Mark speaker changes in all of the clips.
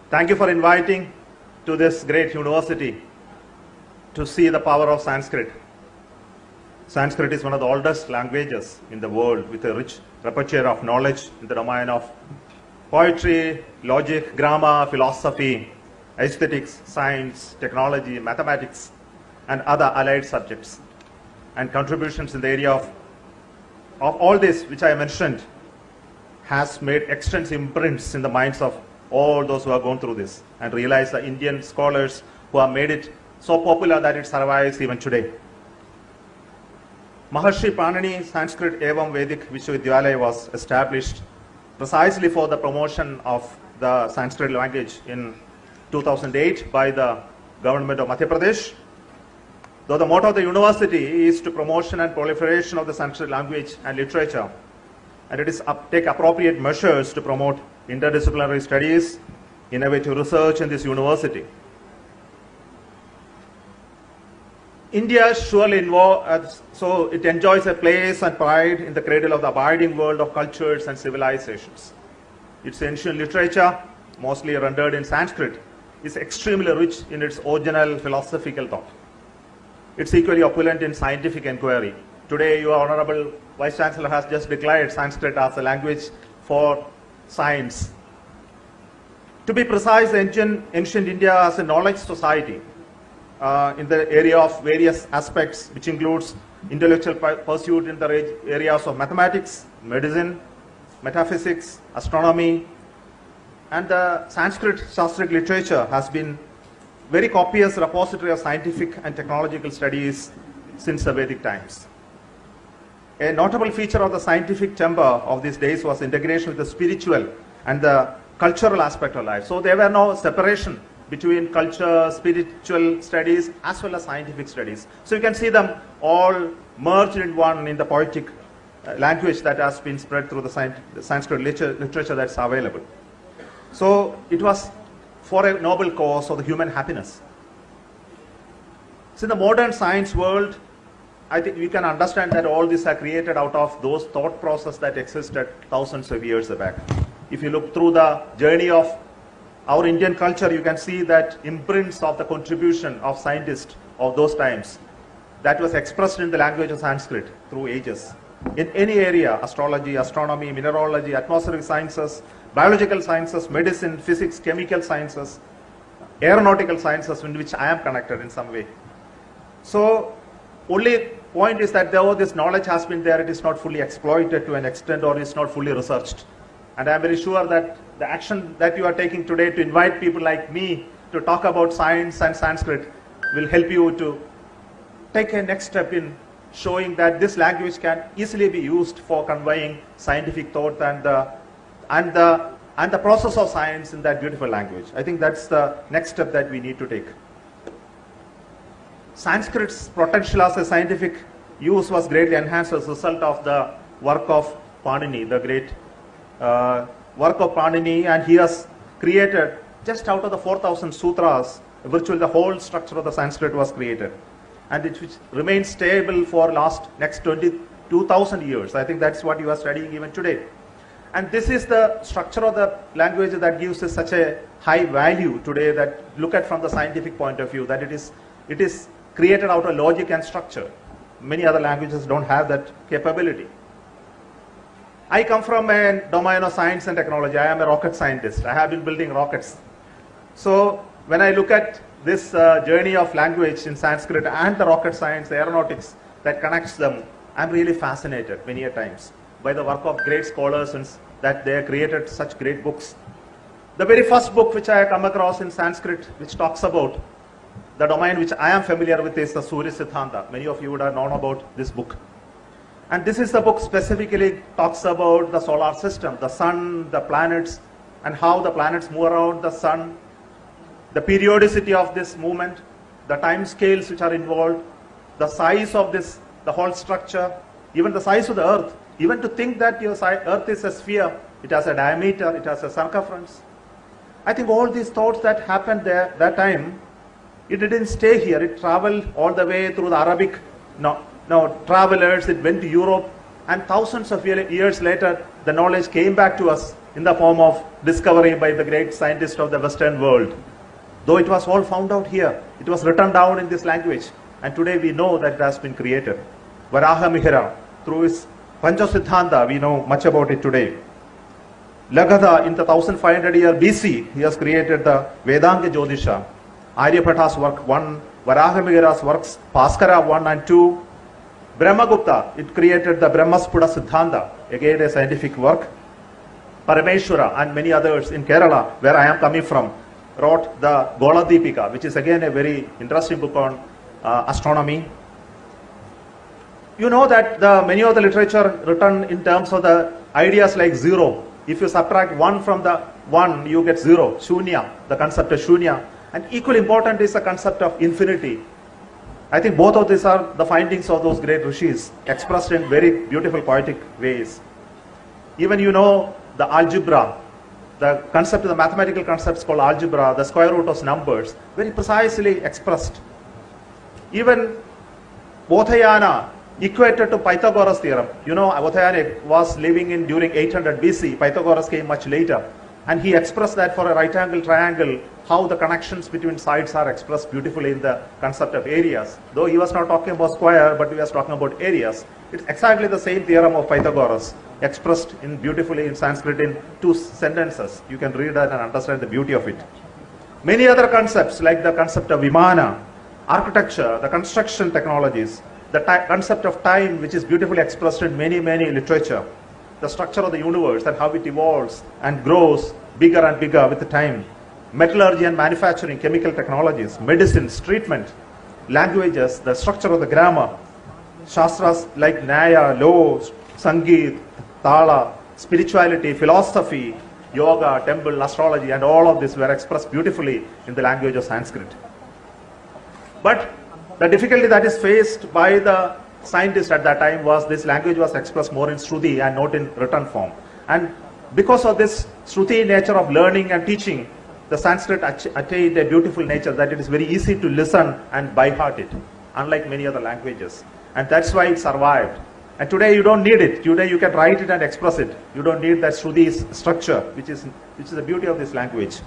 Speaker 1: Thank you for inviting to this great university to see the power of Sanskrit. Sanskrit is one of the oldest languages in the world with a rich repertoire of knowledge in the domain of poetry, logic, grammar, philosophy, aesthetics, science, technology, mathematics, and other allied subjects. And contributions in the area of all this which I mentioned has made extensive imprints in the minds of all those who have gone through this and realized the Indian scholars who have made it so popular that it survives even today. Maharshi Panini Sanskrit Evam Vedic Vishwavidyalaya was established precisely for the promotion of the Sanskrit language in 2008 by the government of Madhya Pradesh. Though the motto of the university is to promotion and proliferation of the Sanskrit language and literature, and it is take appropriate measures to promote interdisciplinary studies, innovative research in this university. India surely so it enjoys a place and pride in the cradle of the abiding world of cultures and civilizations. Its ancient literature, mostly rendered in Sanskrit, is extremely rich in its original philosophical thought. It's equally opulent in scientific inquiry. Today, your Honorable Vice Chancellor has just declared Sanskrit as a language for science. To be precise, ancient India as a knowledge society in the area of various aspects, which includes intellectual pursuit in the areas of mathematics, medicine, metaphysics, astronomy, and the Sanskrit Shastric literature has been very copious repository of scientific and technological studies since the Vedic times. A notable feature of the scientific temper of these days was integration with the spiritual and the cultural aspect of life. So there were no separation between culture, spiritual studies, as well as scientific studies. So you can see them all merged in one in the poetic language that has been spread through the Sanskrit literature that's available. So it was for a noble cause of the human happiness. So in the modern science world, I think we can understand that all these are created out of those thought process that existed thousands of years back. If you look through the journey of our Indian culture, you can see that imprints of the contribution of scientists of those times that was expressed in the language of Sanskrit through ages. In any area, astrology, astronomy, mineralogy, atmospheric sciences, biological sciences, medicine, physics, chemical sciences, aeronautical sciences, in which I am connected in some way. So, only point is that though this knowledge has been there, it is not fully exploited to an extent, or is not fully researched. And I am very sure that the action that you are taking today to invite people like me to talk about science and Sanskrit will help you to take a next step in showing that this language can easily be used for conveying scientific thought and the process of science in that beautiful language. I think that's the next step that we need to take. Sanskrit's potential as a scientific use was greatly enhanced as a result of the work of Panini, the great work of Panini, and he has created, just out of the 4,000 sutras, virtually the whole structure of the Sanskrit was created, and it which remains stable for next 22,000 years. I think that's what you are studying even today. And this is the structure of the language that gives us such a high value today, that look at from the scientific point of view, that it is created out of logic and structure. Many other languages don't have that capability. I come from a domain of science and technology. I am a rocket scientist. I have been building rockets. So when I look at this journey of language in Sanskrit and the rocket science, the aeronautics that connects them, I'm really fascinated many a times by the work of great scholars and that they have created such great books. The very first book which I come across in Sanskrit, which talks about the domain which I am familiar with, is the Surya Siddhanta. Many of you would have known about this book. And this is the book specifically talks about the solar system, the sun, the planets, and how the planets move around the sun, the periodicity of this movement, the time scales which are involved, the size of this, the whole structure, even the size of the earth. Even to think that your earth is a sphere, it has a diameter, it has a circumference. I think all these thoughts that happened there that time, it didn't stay here. It traveled all the way through the Arabic travelers. It went to Europe, and thousands of years later, the knowledge came back to us in the form of discovery by the great scientists of the Western world. Though it was all found out here, it was written down in this language, and today we know that it has been created. Varaha Mihira, through his Panchasiddhanta, we know much about it today. Lagadha, in the 1500 year BC, he has created the Vedanga Jyotisha. Aryabhata's work 1, Varaha Mihira's works, Bhaskara 1 and 2. Brahmagupta, it created the Brahmasputa Siddhanta, again a scientific work. Parameshwara and many others in Kerala, where I am coming from, wrote the Gola Deepika, which is again a very interesting book on astronomy. You know that many of the literature written in terms of the ideas like zero. If you subtract 1 from the 1, you get 0, shunya, the concept of shunya. And equally important is the concept of infinity. I think both of these are the findings of those great rishis, expressed in very beautiful poetic ways. Even you know the algebra, the concept, the mathematical concepts called algebra, the square root of numbers, very precisely expressed. Even Bodhayana equated to Pythagoras theorem. You know, Bodhayana was living in during 800 BC. Pythagoras came much later. And he expressed that for a right angle triangle, how the connections between sides are expressed beautifully in the concept of areas. Though he was not talking about square, but he was talking about areas. It's exactly the same theorem of Pythagoras, expressed in beautifully in Sanskrit in 2 sentences. You can read that and understand the beauty of it. Many other concepts, like the concept of Vimana, architecture, the construction technologies, the concept of time, which is beautifully expressed in many, many literature, the structure of the universe and how it evolves and grows bigger and bigger with the time, metallurgy and manufacturing, chemical technologies, medicines, treatment, languages, the structure of the grammar, shastras like Nyaya, law, Sangeet, Tala, spirituality, philosophy, yoga, temple, astrology, and all of this were expressed beautifully in the language of Sanskrit. But the difficulty that is faced by the scientists at that time was this language was expressed more in Shruti and not in written form. And because of this Shruti nature of learning and teaching, the Sanskrit attained a beautiful nature that it is very easy to listen and by heart it, unlike many other languages. And that's why it survived. And today you don't need it. Today you can write it and express it. You don't need that Shruti's structure, which is the beauty of this language.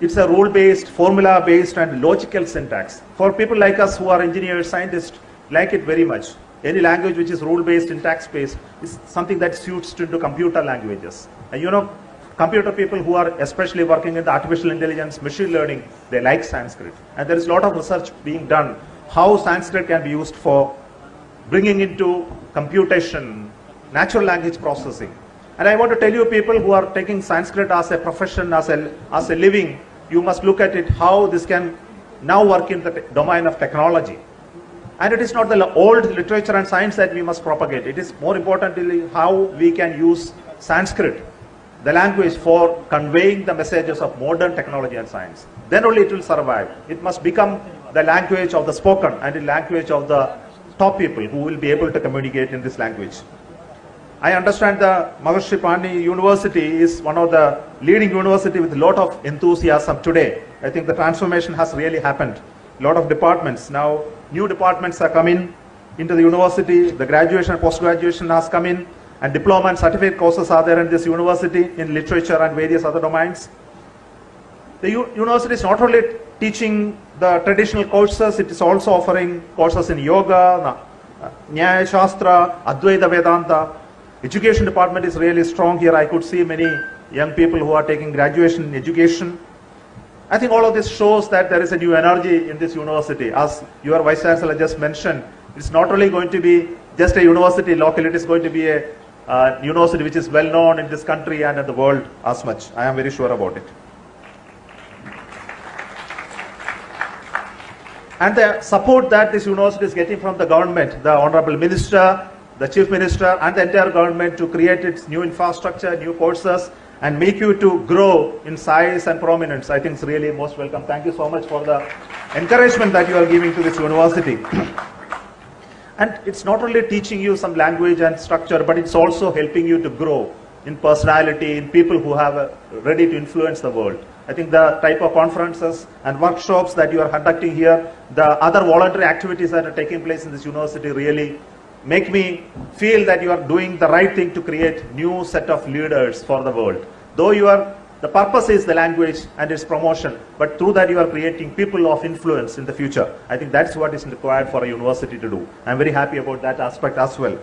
Speaker 1: It's a rule-based, formula-based and logical syntax. For people like us who are engineers, scientists, like it very much. Any language which is rule-based, syntax-based is something that suits into computer languages. And you know, computer people who are especially working in the artificial intelligence, machine learning, they like Sanskrit. And there is a lot of research being done how Sanskrit can be used for bringing into computation, natural language processing. And I want to tell you people who are taking Sanskrit as a profession, as a living, you must look at it how this can now work in the domain of technology. And it is not the old literature and science that we must propagate. It is more importantly how we can use Sanskrit, the language, for conveying the messages of modern technology and science. Then only it will survive. It must become the language of the spoken and the language of the top people who will be able to communicate in this language. I understand the Maharishi Pani University is one of the leading university with a lot of enthusiasm today. I think the transformation has really happened. A lot of departments now, new departments are coming into the university. The graduation and post-graduation has come in, and diploma and certificate courses are there in this university in literature and various other domains. The university is not only teaching the traditional courses, it is also offering courses in yoga, Nyaya Shastra, Advaita Vedanta. Education department is really strong here. I could see many young people who are taking graduation in education. I think all of this shows that there is a new energy in this university. As your Vice Chancellor just mentioned, it's not only going to be just a university local, it is going to be a university which is well known in this country and in the world as much. I am very sure about it. And the support that this university is getting from the government, the Honorable Minister, the Chief Minister and the entire government to create its new infrastructure, new courses, and make you to grow in size and prominence, I think is really most welcome. Thank you so much for the encouragement that you are giving to this university. And it's not only teaching you some language and structure, but it's also helping you to grow in personality, in people who have ready to influence the world. I think the type of conferences and workshops that you are conducting here, the other voluntary activities that are taking place in this university really make me feel that you are doing the right thing to create new set of leaders for the world. Though the purpose is the language and its promotion, but through that you are creating people of influence in the future. I think that's what is required for a university to do. I'm very happy about that aspect as well.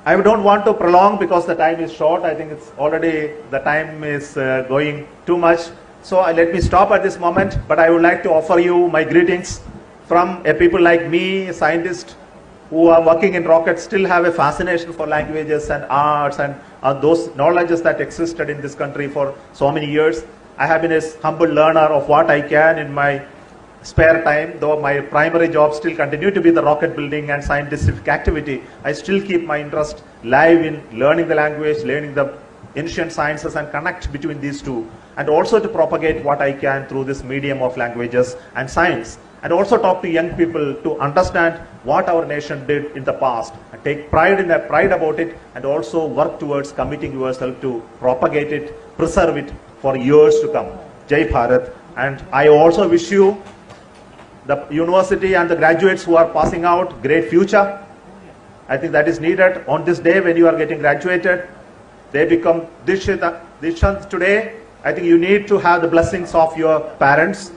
Speaker 1: I don't want to prolong because the time is short. I think it's already, the time is going too much. So let me stop at this moment, but I would like to offer you my greetings from a people like me, scientists who are working in rockets, still have a fascination for languages and arts and those knowledges that existed in this country for so many years. I have been a humble learner of what I can in my spare time, though my primary job still continue to be the rocket building and scientific activity. I still keep my interest live in learning the language, learning the ancient sciences and connect between these two, and also to propagate what I can through this medium of languages and science, and also talk to young people to understand what our nation did in the past and take pride about it, and also work towards committing yourself to propagate it, preserve it for years to come. Jai Bharat. And I also wish you, the university and the graduates who are passing out, great future. I think that is needed on this day when you are getting graduated. They become Dishant today. I think you need to have the blessings of your parents.